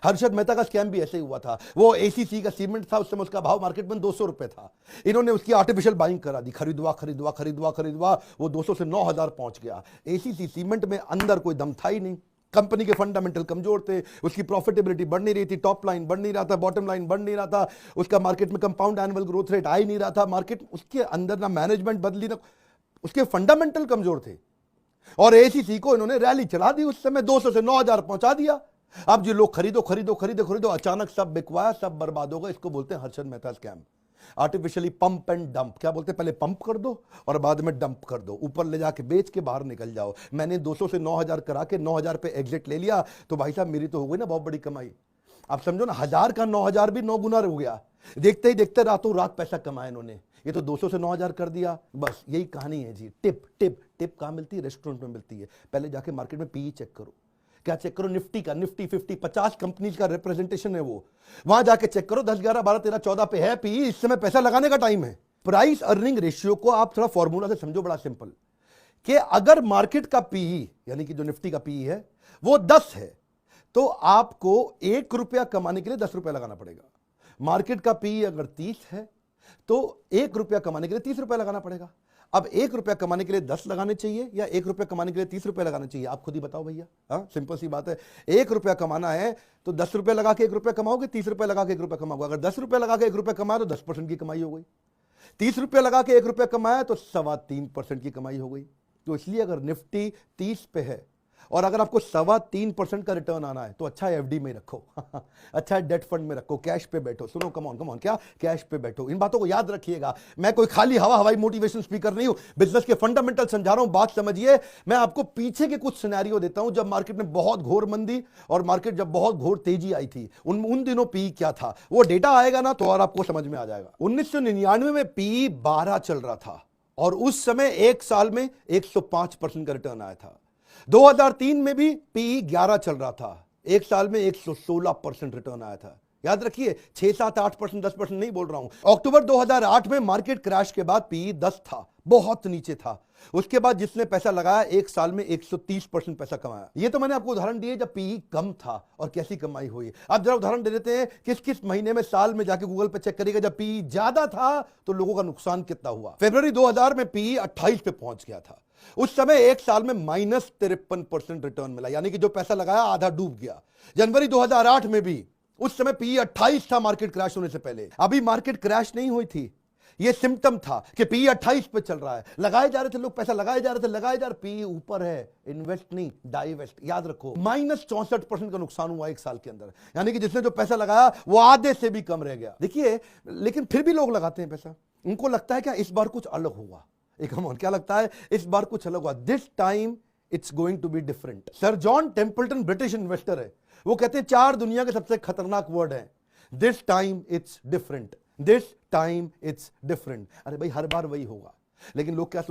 हर्षद मेहता का स्कैम भी ऐसे ही हुआ था। वो एसीसी का सीमेंट था, उस समय उसका भाव मार्केट में 200 रुपए था। इन्होंने उसकी आर्टिफिशियल बाइंग करा दी, खरीदवा खरीदवा खरीदवा खरीदवा, वो 200 से 9000 पहुंच गया। एसीसी सीमेंट में अंदर कोई दम था ही नहीं, कंपनी के फंडामेंटल कमजोर थे, उसकी प्रॉफिटेबिलिटी बढ़ नहीं रही थी, टॉप लाइन बढ़ नहीं रहा था, बॉटम लाइन बढ़ नहीं रहा था, उसका मार्केट में कंपाउंड एनुअल ग्रोथ रेट आ ही नहीं रहा था। मार्केट उसके अंदर ना मैनेजमेंट बदली, ना उसके फंडामेंटल कमजोर थे, और एसीसी को इन्होंने रैली चला दी, उस समय 200 से 9000 पहुंचा दिया। अब जो लोग खरीदो खरीदो खरीदो खरीदो, अचानक सब बिकवाया, सब बर्बाद होगा। इसको बोलते हैं Harshad Mehta scam. Artificially pump and dump. क्या बोलते हैं? पहले पंप कर दो और बाद में डंप कर दो, ऊपर ले जाके बेच के बाहर निकल जाओ। मैंने 200 से 9000 करा के 9000 पे एग्जिट ले लिया, तो भाई साहब मेरी तो हो गई ना बहुत बड़ी कमाई। आप समझो ना, 1000 का 9000 भी 9 गुना हो गया। देखते ही देखते रातों रात पैसा कमाया इन्होंने। ये तो 200 से 9000 कर दिया, बस यही कहानी है जी। टिप टिप टिप कहाँ मिलती है? रेस्टोरेंट में मिलती है। पहले जाके मार्केट में पीई चेक करो। क्या चेक करो? निफ्टी का, निफ्टी 50 50 कंपनीज का रिप्रेजेंटेशन है वो, वहां जाके चेक करो। 10 11 12 13 14 पे है पीई। इस समय पैसा लगाने का टाइम है। प्राइस अर्निंग रेशियो को आप थोड़ा फॉर्मूला से समझो, बड़ा सिंपल, कि अगर मार्केट का पीई यानी कि जो निफ्टी का पीई है वो 10 है, तो आपको 1 रुपया कमाने के लिए 10 रुपया लगाना पड़ेगा। मार्केट का पीई अगर 30 है तो 1 रुपया कमाने के लिए 30 रुपया लगाना पड़ेगा। अब 1 रुपया कमाने के लिए 10 लगाने चाहिए या 1 रुपया कमाने के लिए 30 रुपया लगाना चाहिए? आप खुद ही बताओ भैया। हाँ, सिंपल सी बात है। 1 रुपया कमाना है तो 10 रुपया लगा के 1 रुपया कमाओगे, 30 रुपया लगा के 1 रुपया कमाओगे। अगर 10 रुपया लगा के 1 रुपया कमाया तो 10% की कमाई हो गई। 30 रुपया लगा के 1 रुपया कमाया तो 3.25% की कमाई हो गई। तो इसलिए अगर निफ्टी 30 पे है और अगर आपको 3.25% का रिटर्न आना है तो अच्छा है एफडी में रखो अच्छा है डेट फंड में रखो, कैश पे बैठो। सुनो, कम ऑन क्या, कैश पे बैठो। इन बातों को याद रखिएगा। मैं कोई खाली हवाई मोटिवेशन स्पीकर नहीं हूं, बिजनेस के फंडामेंटल समझा रहा हूं, बात समझिए। मैं आपको पीछे के कुछ सिनेरियो देता हूं जब मार्केट में बहुत घोर मंदी और मार्केट जब बहुत घोर तेजी आई थी, उन दिनों पी क्या था। वो डेटा आएगा ना तो और आपको समझ में आ जाएगा। 1999 में पी 12 चल रहा था और उस समय एक साल में 105% का रिटर्न आया था। 2003 में भी पी 11 चल रहा था, एक साल में 116% रिटर्न आया था। याद रखिए, 6 7 8% 10% नहीं बोल रहा हूं। अक्टूबर 2008 में मार्केट क्रैश के बाद पी 10 था, बहुत नीचे था। उसके बाद जिसने पैसा लगाया एक साल में 130% पैसा कमाया। ये तो मैंने आपको उदाहरण दिए जब पी कम था और कैसी कमाई हुई। अब जरा उदाहरण दे देते हैं किस किस महीने में, साल में जाके गूगल पे चेक करिएगा जब पी ज्यादा था तो लोगों का नुकसान कितना हुआ। फरवरी 2000 में पी 28 पे पहुंच गया था। उस समय एक साल में -53% रिटर्न मिला, यानी कि जो पैसा लगाया आधा डूब गया। जनवरी 2008 में भी उस समय पी 28 था मार्केट क्रैश होने से पहले। अभी मार्केट क्रैश नहीं हुई थी, ये सिम्टम था कि पी 28 पे चल रहा है। लगाए जा रहे थे लोग, पैसा लगाए जा रहे थे, पी ऊपर है। इन्वेस्ट नहीं, डाइवेस्ट। याद रखो, -64% का नुकसान हुआ एक साल के अंदर, यानी कि जिसने जो पैसा लगाया वो आधे से भी कम रह गया। देखिए, लेकिन फिर भी लोग लगाते हैं पैसा। उनको लगता है क्या इस बार कुछ अलग हुआ। क्या लगता है इस बार कुछ अलग हुआ? This time it's going to be different. Sir John Templeton British investor है, वो कहते हैं 4 दुनिया के सबसे खतरनाक वर्ड है, this time it's different, this time it's different. अरे भाई, हर बार वही होगा, लेकिन लोग क्या